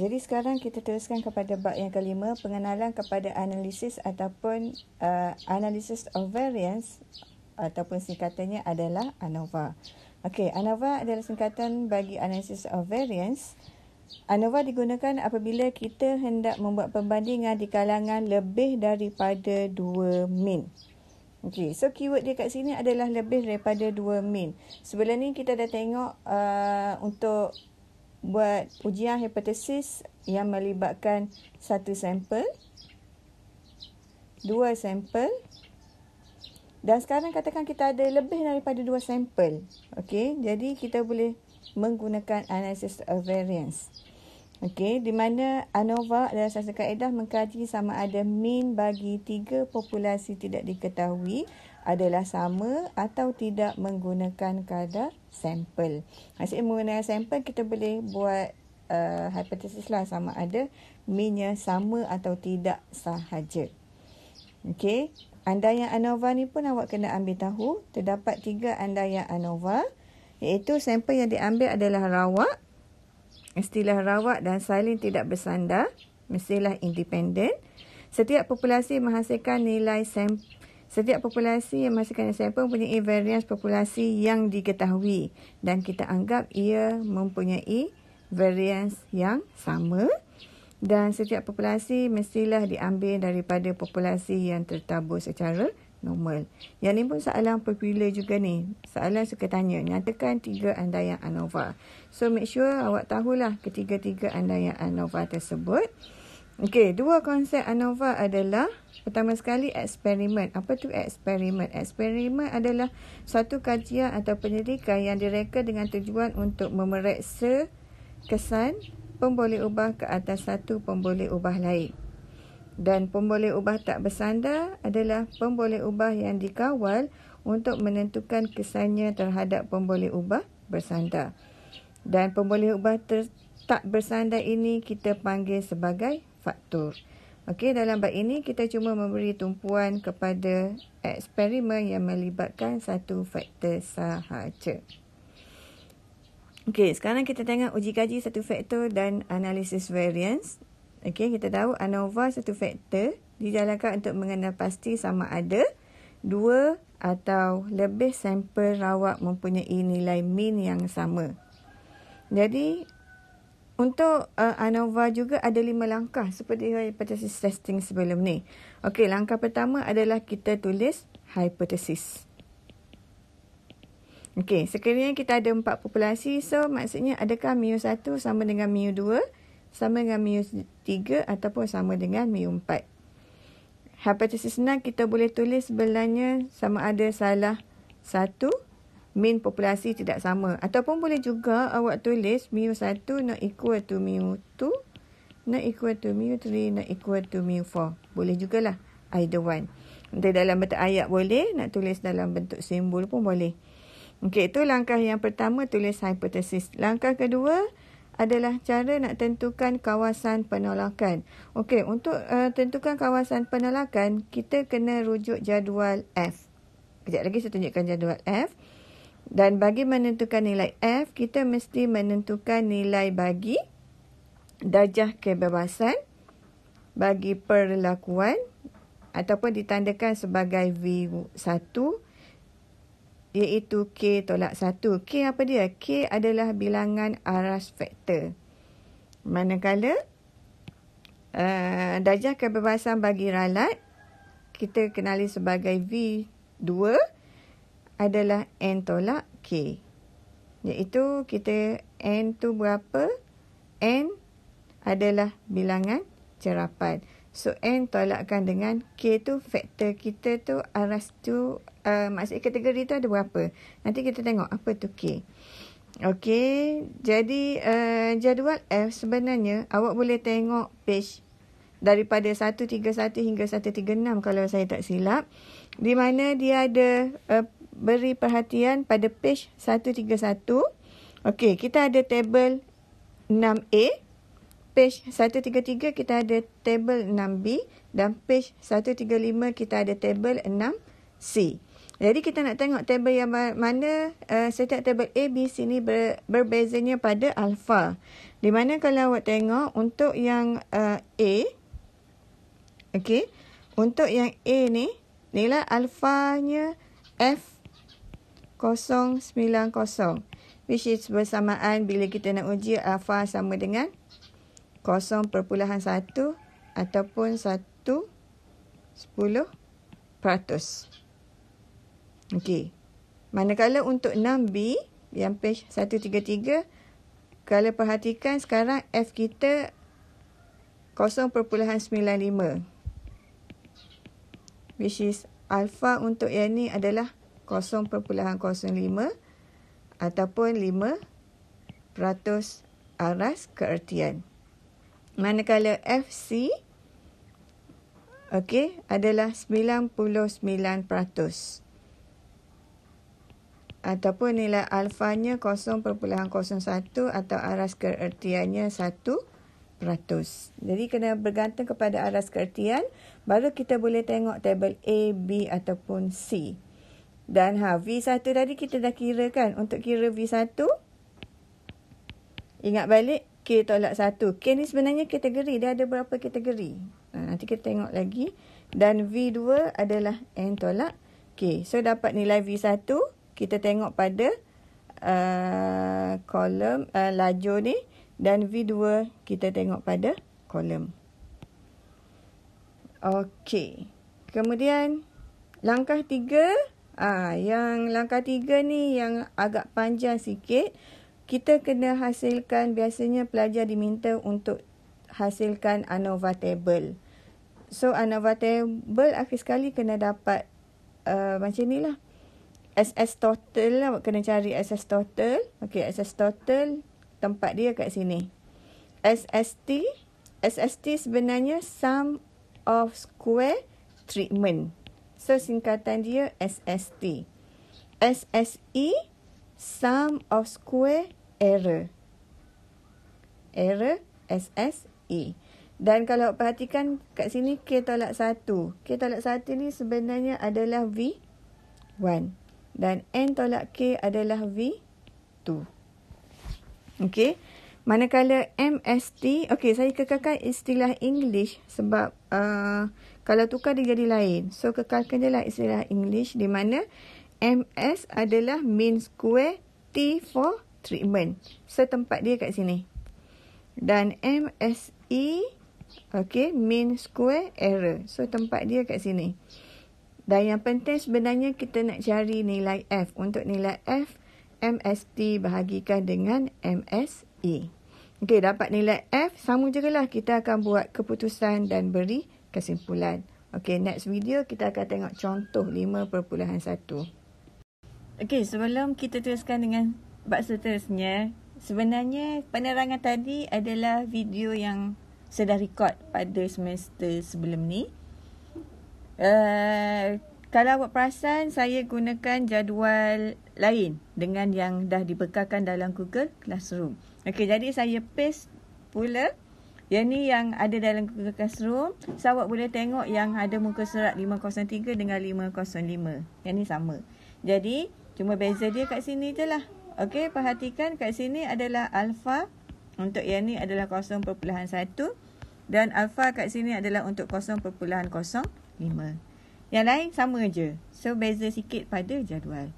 Jadi sekarang kita teruskan kepada bab yang kelima, pengenalan kepada analisis ataupun analysis of variance ataupun singkatannya adalah ANOVA. Okey, ANOVA adalah singkatan bagi analysis of variance. ANOVA digunakan apabila kita hendak membuat perbandingan di kalangan lebih daripada dua mean. Okey, so keyword dia kat sini adalah lebih daripada dua mean. Sebelum ni kita dah tengok untuk buat ujian hipotesis yang melibatkan satu sampel, dua sampel, dan sekarang katakan kita ada lebih daripada dua sampel. Okey, jadi kita boleh menggunakan analysis of variance. Okey, di mana ANOVA adalah satu kaedah mengkaji sama ada mean bagi tiga populasi tidak diketahui adalah sama atau tidak menggunakan kadar sampel. Maksudnya menggunakan sampel kita boleh buat hipotesis lah sama ada mean-nya sama atau tidak sahaja. Okey, andaian ANOVA ni pun awak kena ambil tahu. Terdapat tiga andaian ANOVA, iaitu sampel yang diambil adalah rawak, istilah rawak dan salin tidak bersandar, mestilah independen. Setiap populasi menghasilkan nilai sampel. Setiap populasi yang menghasilkan sampel mempunyai varians populasi yang diketahui dan kita anggap ia mempunyai varians yang sama, dan setiap populasi mestilah diambil daripada populasi yang tertabur secara normal. Yang ni pun soalan popular juga ni. Soalan suka tanya, nyatakan tiga andaian ANOVA. So make sure awak tahulah ketiga-tiga andaian ANOVA tersebut. Okey, dua konsep ANOVA adalah pertama sekali eksperimen. Apa tu eksperimen? Eksperimen adalah suatu kajian atau penyelidikan yang direka dengan tujuan untuk memeriksa kesan pemboleh ubah ke atas satu pemboleh ubah lain. Dan pemboleh ubah tak bersandar adalah pemboleh ubah yang dikawal untuk menentukan kesannya terhadap pemboleh ubah bersandar. Dan pemboleh ubah tak bersandar ini kita panggil sebagai faktor. Okey, dalam bab ini kita cuma memberi tumpuan kepada eksperimen yang melibatkan satu faktor sahaja. Okey, sekarang kita tengok uji kaji satu faktor dan analisis variance. Okey, kita tahu ANOVA satu faktor dijalankan untuk mengenal pasti sama ada dua atau lebih sampel rawak mempunyai nilai mean yang sama. Jadi untuk ANOVA juga ada 5 langkah seperti hipotesis testing sebelum ni. Okey, langkah pertama adalah kita tulis hipotesis. Okey, sekiranya kita ada 4 populasi, so maksudnya adakah mu1 sama dengan mu2, sama dengan mu3 ataupun sama dengan mu4. Hipotesis senang kita boleh tulis sebenarnya sama ada salah satu, mean populasi tidak sama. Ataupun boleh juga awak tulis mu1 not equal to mu2, not equal to mu3, not equal to mu4. Boleh jugalah either one. Nanti dalam bentuk ayat boleh, nak tulis dalam bentuk simbol pun boleh. Okey, itu langkah yang pertama, tulis hipotesis. Langkah kedua adalah cara nak tentukan kawasan penolakan. Okey, untuk tentukan kawasan penolakan, kita kena rujuk jadual F. Kejap lagi saya tunjukkan jadual F. Dan bagi menentukan nilai F, kita mesti menentukan nilai bagi darjah kebebasan, bagi perlakuan ataupun ditandakan sebagai V1, iaitu K tolak 1. K apa dia? K adalah bilangan aras faktor. Manakala darjah kebebasan bagi ralat, kita kenali sebagai V2 adalah N tolak K. Iaitu kita N tu berapa? N adalah bilangan cerapan. So, N tolakkan dengan K tu faktor kita tu, aras tu, maksud kategori tu ada berapa. Nanti kita tengok apa tu K. Okey, jadi jadual F sebenarnya awak boleh tengok page daripada 131 hingga 136 kalau saya tak silap. Di mana dia ada beri perhatian pada page 131. Okey, kita ada tabel 6A. Page 133 kita ada tabel 6B. Dan page 135 kita ada tabel 6C. Jadi kita nak tengok tabel yang mana setiap tabel A, B, C ni berbezanya pada alfa. Di mana kalau awak tengok untuk yang A, okey, untuk yang A ni, nilai alfanya F090, which is bersamaan bila kita nak uji alfa sama dengan 0.1 ataupun 1/10%. Okey. Manakala untuk 6B yang page 133, kalau perhatikan sekarang F kita 0.95, which is alfa untuk yang ni adalah 0.05 ataupun 5% aras keertian. Manakala FC okey adalah 99%. Ataupun nilai alfanya 0.01 atau aras keertiannya 1%. Jadi kena bergantung kepada aras keertian, baru kita boleh tengok tabel A, B ataupun C. Dan V1 tadi kita dah kira kan. Untuk kira V1, ingat balik K tolak 1. K ni sebenarnya kategori, dia ada berapa kategori. Nanti kita tengok lagi. Dan V2 adalah N tolak K. So dapat nilai V1, kita tengok pada kolom lajur ni, dan V2 kita tengok pada kolom. Okey. Kemudian langkah 3, yang langkah 3 ni yang agak panjang sikit. Kita kena hasilkan, biasanya pelajar diminta untuk hasilkan ANOVA table. So ANOVA table akhir sekali kena dapat macam ni lah. SS total lah, kena cari SS total. Okey, SS total tempat dia kat sini. SST sebenarnya sum of square treatment. So singkatan dia SST. SSE sum of square error. Error SSE. Dan kalau perhatikan kat sini K tolak 1. K tolak 1 ni sebenarnya adalah V1. Dan N tolak K adalah V2. Okey. Manakala MST, okey, saya kekalkan istilah English sebab kalau tukar dia jadi lain. So kekalkan je lah istilah English, di mana MS adalah mean square T for treatment. So tempat dia kat sini. Dan MSE, okey, mean square error. So tempat dia kat sini. Dan yang penting sebenarnya kita nak cari nilai F. Untuk nilai F, MST bahagikan dengan MSE. Okey, dapat nilai F, sama juga lah kita akan buat keputusan dan beri kesimpulan. Okey, next video kita akan tengok contoh 5.1. Okey, sebelum kita teruskan dengan bab seterusnya, sebenarnya penerangan tadi adalah video yang saya dah record pada semester sebelum ni. Kalau awak perasan, saya gunakan jadual lain dengan yang dah dibekalkan dalam Google Classroom. Okey, jadi saya paste pula yang ni yang ada dalam Google Classroom. So awak boleh tengok yang ada muka surat 503 dengan 505. Yang ni sama. Jadi cuma beza dia kat sini je lah. Okey, perhatikan kat sini adalah alfa. Untuk yang ni adalah 0.1. Dan alfa kat sini adalah untuk 0.05. Yang lain sama je. So beza sikit pada jadual.